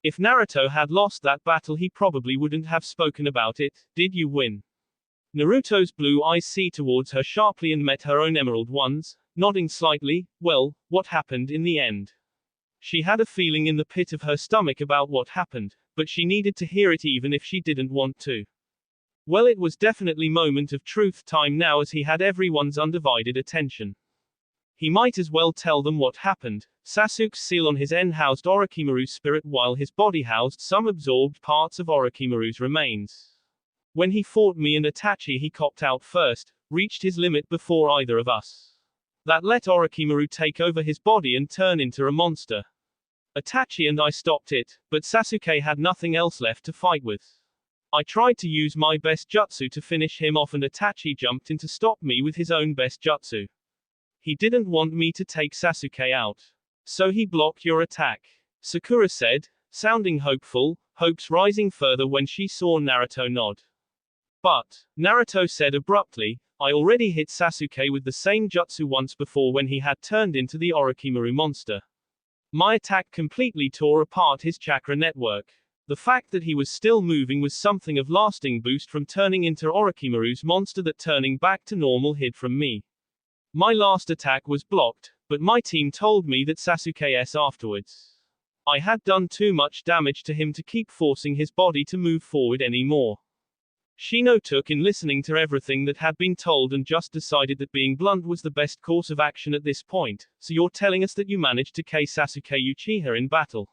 Speaker 1: If Naruto had lost that battle he probably wouldn't have spoken about it. Did you win? Naruto's blue eyes see towards her sharply and met her own emerald ones, nodding slightly. Well, what happened in the end? She had a feeling in the pit of her stomach about what happened, but she needed to hear it even if she didn't want to. Well, it was definitely moment of truth time now as he had everyone's undivided attention. He might as well tell them what happened. Sasuke's seal on his N housed Orochimaru's spirit while his body housed some absorbed parts of Orochimaru's remains. When he fought me and Itachi he copped out first, reached his limit before either of us. That let Orochimaru take over his body and turn into a monster. Itachi and I stopped it, but Sasuke had nothing else left to fight with. I tried to use my best jutsu to finish him off and Itachi jumped in to stop me with his own best jutsu. He didn't want me to take Sasuke out. So he blocked your attack. Sakura said, sounding hopeful, hopes rising further when she saw Naruto nod. But, Naruto said abruptly, I already hit Sasuke with the same jutsu once before when he had turned into the Orochimaru monster. My attack completely tore apart his chakra network. The fact that he was still moving was something of lasting boost from turning into Orochimaru's monster that turning back to normal hid from me. My last attack was blocked, but my team told me that Sasuke's afterwards. I had done too much damage to him to keep forcing his body to move forward anymore. Shino took in listening to everything that had been told and just decided that being blunt was the best course of action at this point. So you're telling us that you managed to KO Sasuke Uchiha in battle?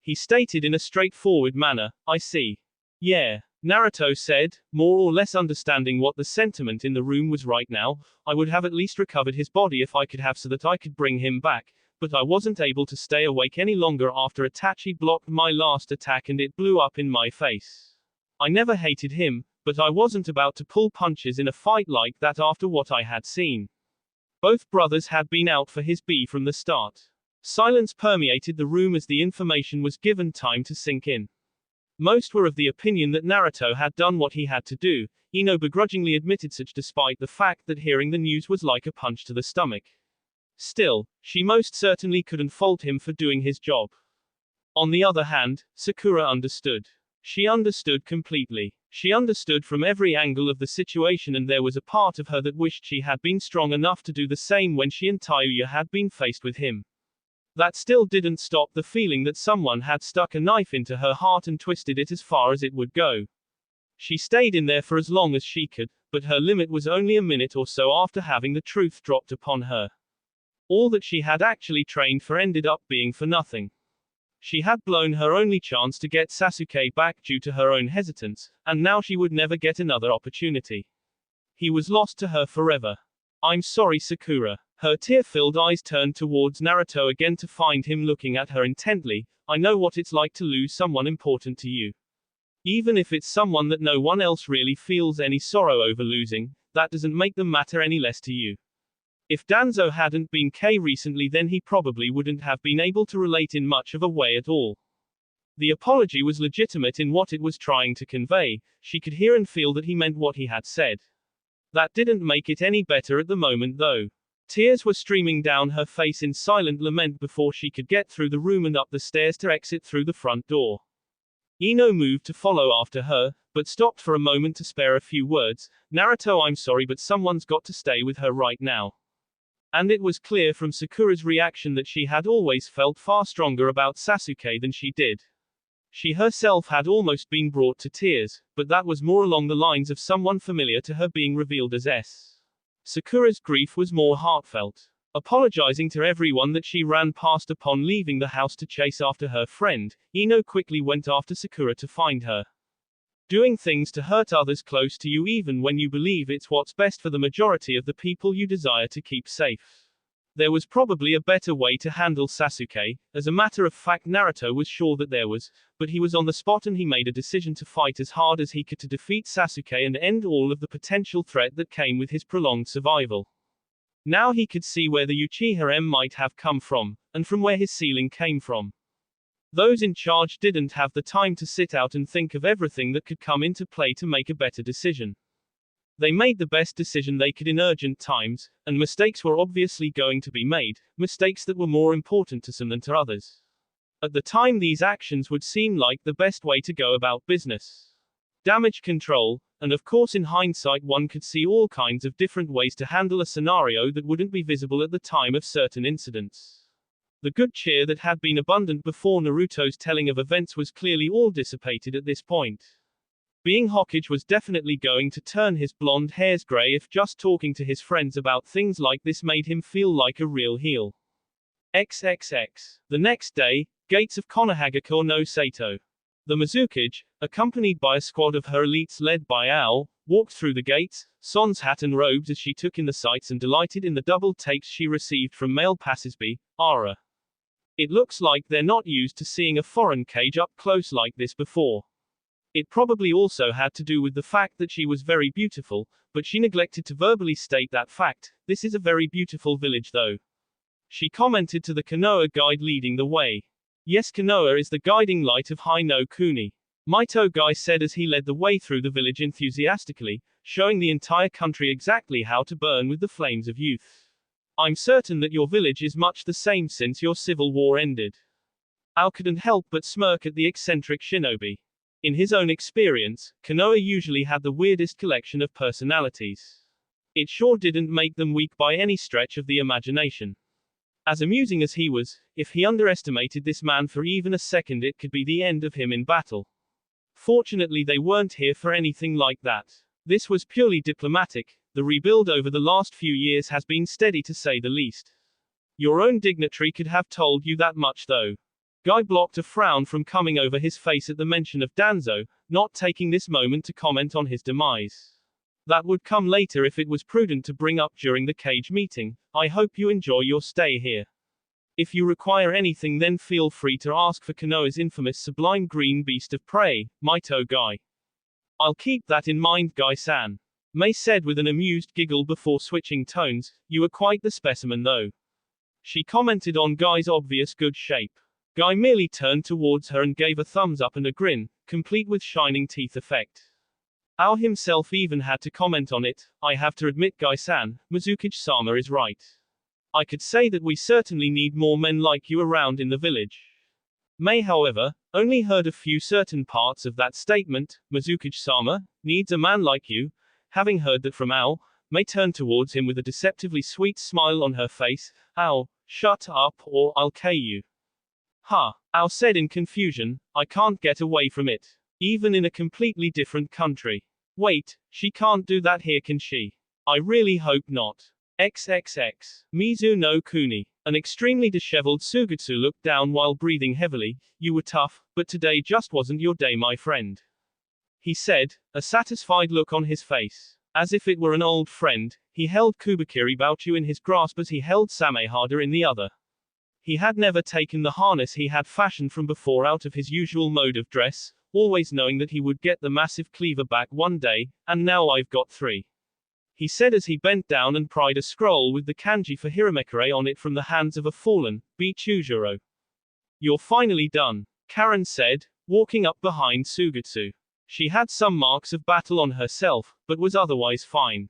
Speaker 1: He stated in a straightforward manner. I see. Yeah. Naruto said, more or less understanding what the sentiment in the room was right now. I would have at least recovered his body if I could have so that I could bring him back, but I wasn't able to stay awake any longer after Itachi blocked my last attack and it blew up in my face. I never hated him, but I wasn't about to pull punches in a fight like that after what I had seen. Both brothers had been out for his B from the start. Silence permeated the room as the information was given time to sink in. Most were of the opinion that Naruto had done what he had to do. Ino begrudgingly admitted such despite the fact that hearing the news was like a punch to the stomach. Still, she most certainly couldn't fault him for doing his job. On the other hand, Sakura understood. She understood completely. She understood from every angle of the situation, and there was a part of her that wished she had been strong enough to do the same when she and Tayuya had been faced with him. That still didn't stop the feeling that someone had stuck a knife into her heart and twisted it as far as it would go. She stayed in there for as long as she could, but her limit was only a minute or so after having the truth dropped upon her. All that she had actually trained for ended up being for nothing. She had blown her only chance to get Sasuke back due to her own hesitance, and now she would never get another opportunity. He was lost to her forever. I'm sorry, Sakura. Her tear-filled eyes turned towards Naruto again to find him looking at her intently. I know what it's like to lose someone important to you. Even if it's someone that no one else really feels any sorrow over losing, that doesn't make them matter any less to you. If Danzo hadn't been K recently, then he probably wouldn't have been able to relate in much of a way at all. The apology was legitimate in what it was trying to convey. She could hear and feel that he meant what he had said. That didn't make it any better at the moment though. Tears were streaming down her face in silent lament before she could get through the room and up the stairs to exit through the front door. Ino moved to follow after her, but stopped for a moment to spare a few words. Naruto, I'm sorry, but someone's got to stay with her right now. And it was clear from Sakura's reaction that she had always felt far stronger about Sasuke than she did. She herself had almost been brought to tears, but that was more along the lines of someone familiar to her being revealed as S. Sakura's grief was more heartfelt. Apologizing to everyone that she ran past upon leaving the house to chase after her friend, Ino quickly went after Sakura to find her. Doing things to hurt others close to you even when you believe it's what's best for the majority of the people you desire to keep safe. There was probably a better way to handle Sasuke. As a matter of fact, Naruto was sure that there was, but he was on the spot and he made a decision to fight as hard as he could to defeat Sasuke and end all of the potential threat that came with his prolonged survival. Now he could see where the Uchiha M might have come from, and from where his ceiling came from. Those in charge didn't have the time to sit out and think of everything that could come into play to make a better decision. They made the best decision they could in urgent times, and mistakes were obviously going to be made, mistakes that were more important to some than to others. At the time, these actions would seem like the best way to go about business. Damage control, and of course in hindsight one could see all kinds of different ways to handle a scenario that wouldn't be visible at the time of certain incidents. The good cheer that had been abundant before Naruto's telling of events was clearly all dissipated at this point. Being Hokage was definitely going to turn his blonde hairs grey if just talking to his friends about things like this made him feel like a real heel. XXX. The next day, gates of Konohagakure no Sato. The Mizukage, accompanied by a squad of her elites led by Ao, walked through the gates, sans hat and robes as she took in the sights and delighted in the double takes she received from male passersby, Ara. It looks like they're not used to seeing a foreign cage up close like this before. It probably also had to do with the fact that she was very beautiful, but she neglected to verbally state that fact. This is a very beautiful village though. She commented to the Konoha guide leading the way. Yes, Konoha is the guiding light of Hai no Kuni. Mito Guy said as he led the way through the village enthusiastically, showing the entire country exactly how to burn with the flames of youth. I'm certain that your village is much the same since your civil war ended. Ao couldn't help but smirk at the eccentric shinobi. In his own experience, Konoha usually had the weirdest collection of personalities. It sure didn't make them weak by any stretch of the imagination. As amusing as he was, if he underestimated this man for even a second, it could be the end of him in battle. Fortunately, they weren't here for anything like that. This was purely diplomatic. The rebuild over the last few years has been steady to say the least. Your own dignitary could have told you that much though. Guy blocked a frown from coming over his face at the mention of Danzo, not taking this moment to comment on his demise. That would come later if it was prudent to bring up during the cage meeting. I hope you enjoy your stay here. If you require anything, then feel free to ask for Konoha's infamous sublime green beast of prey, Mito Guy. I'll keep that in mind, Guy-san. Mei said with an amused giggle before switching tones. You are quite the specimen though. She commented on Guy's obvious good shape. Guy merely turned towards her and gave a thumbs up and a grin, complete with shining teeth effect. Ao himself even had to comment on it. I have to admit, Guy-san, Mizukage-sama is right. I could say that we certainly need more men like you around in the village. May, however, only heard a few certain parts of that statement. Mizuki-sama needs a man like you. Having heard that from Ao, May turned towards him with a deceptively sweet smile on her face. Ao, shut up or I'll kill you. Ha! Ao said in confusion, I can't get away from it. Even in a completely different country. Wait, she can't do that here, can she? I really hope not. XXX. Mizu no Kuni. An extremely disheveled Sugetsu looked down while breathing heavily. You were tough, but today just wasn't your day, my friend. He said, a satisfied look on his face. As if it were an old friend, he held Kubikiri Bouchu in his grasp as he held Samehada in the other. He had never taken the harness he had fashioned from before out of his usual mode of dress, always knowing that he would get the massive cleaver back one day, and now I've got 3. He said as he bent down and pried a scroll with the kanji for Hiramekure on it from the hands of a fallen, Bichujuro. You're finally done, Karen said, walking up behind Sugetsu. She had some marks of battle on herself, but was otherwise fine.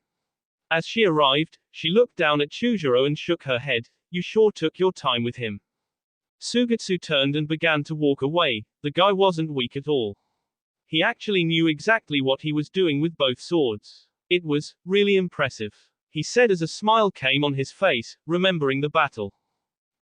Speaker 1: As she arrived, she looked down at Chujuro and shook her head. You sure took your time with him. Sugetsu turned and began to walk away. The guy wasn't weak at all. He actually knew exactly what he was doing with both swords. It was really impressive. He said as a smile came on his face, remembering the battle.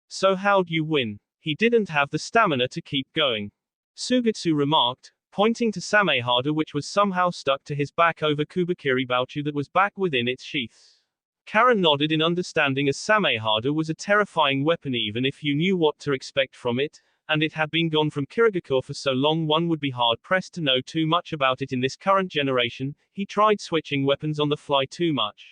Speaker 1: So how'd you win? He didn't have the stamina to keep going. Sugetsu remarked, pointing to Samehada which was somehow stuck to his back over Kubikiri Bouchu that was back within its sheath. Karen nodded in understanding as Samehada was a terrifying weapon even if you knew what to expect from it, and it had been gone from Kirigakure for so long one would be hard-pressed to know too much about it in this current generation. He tried switching weapons on the fly too much.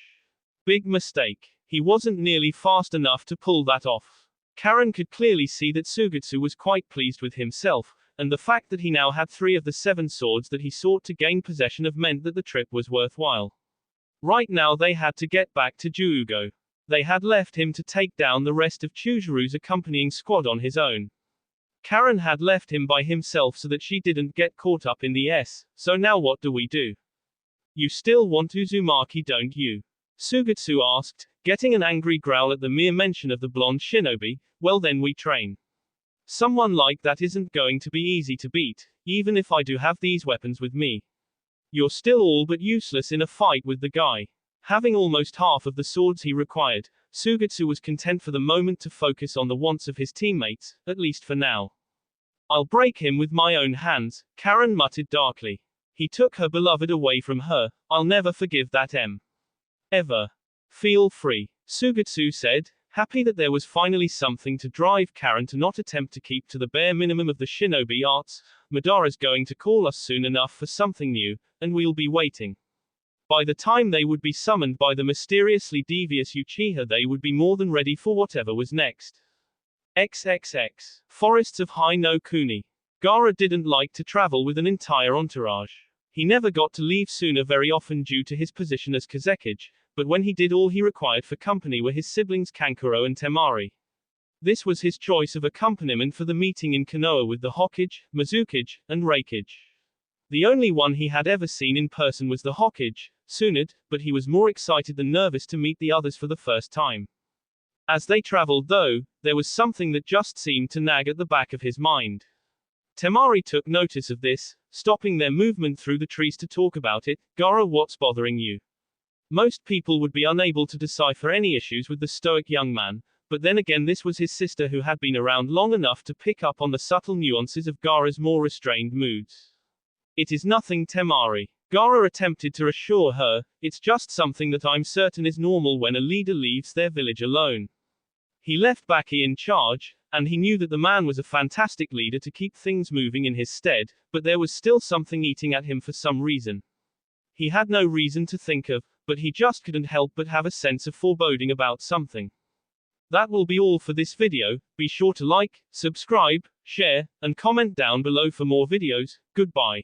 Speaker 1: Big mistake. He wasn't nearly fast enough to pull that off. Karen could clearly see that Sugetsu was quite pleased with himself, and the fact that he now had 3 of the 7 swords that he sought to gain possession of meant that the trip was worthwhile. Right now they had to get back to Juugo. They had left him to take down the rest of Chujuru's accompanying squad on his own. Karen had left him by himself so that she didn't get caught up in the so now what do we do? You still want Uzumaki, don't you? Sugetsu asked, getting an angry growl at the mere mention of the blonde shinobi. Well then we train. Someone like that isn't going to be easy to beat, even if I do have these weapons with me. You're still all but useless in a fight with the guy. Having almost half of the swords he required, Sugetsu was content for the moment to focus on the wants of his teammates, at least for now. I'll break him with my own hands, Karen muttered darkly. He took her beloved away from her. I'll never forgive that ever. Feel free, Sugetsu said, happy that there was finally something to drive Karen to not attempt to keep to the bare minimum of the shinobi arts. Madara's going to call us soon enough for something new, and we'll be waiting. By the time they would be summoned by the mysteriously devious Uchiha they would be more than ready for whatever was next. XXX. Forests of Hai no Kuni. Gaara didn't like to travel with an entire entourage. He never got to leave Suna very often due to his position as Kazekage, but when he did all he required for company were his siblings Kankuro and Temari. This was his choice of accompaniment for the meeting in Konoha with the Hokage, Mizukage, and Reikage. The only one he had ever seen in person was the Hokage, Tsunade, but he was more excited than nervous to meet the others for the first time. As they traveled though, there was something that just seemed to nag at the back of his mind. Temari took notice of this, stopping their movement through the trees to talk about it. Gaara, what's bothering you? Most people would be unable to decipher any issues with the stoic young man, but then again this was his sister who had been around long enough to pick up on the subtle nuances of Gaara's more restrained moods. It is nothing, Temari. Gaara attempted to reassure her, it's just something that I'm certain is normal when a leader leaves their village alone. He left Baki in charge, and he knew that the man was a fantastic leader to keep things moving in his stead, but there was still something eating at him for some reason. He had no reason to think of, but he just couldn't help but have a sense of foreboding about something. That will be all for this video. Be sure to like, subscribe, share, and comment down below for more videos. Goodbye.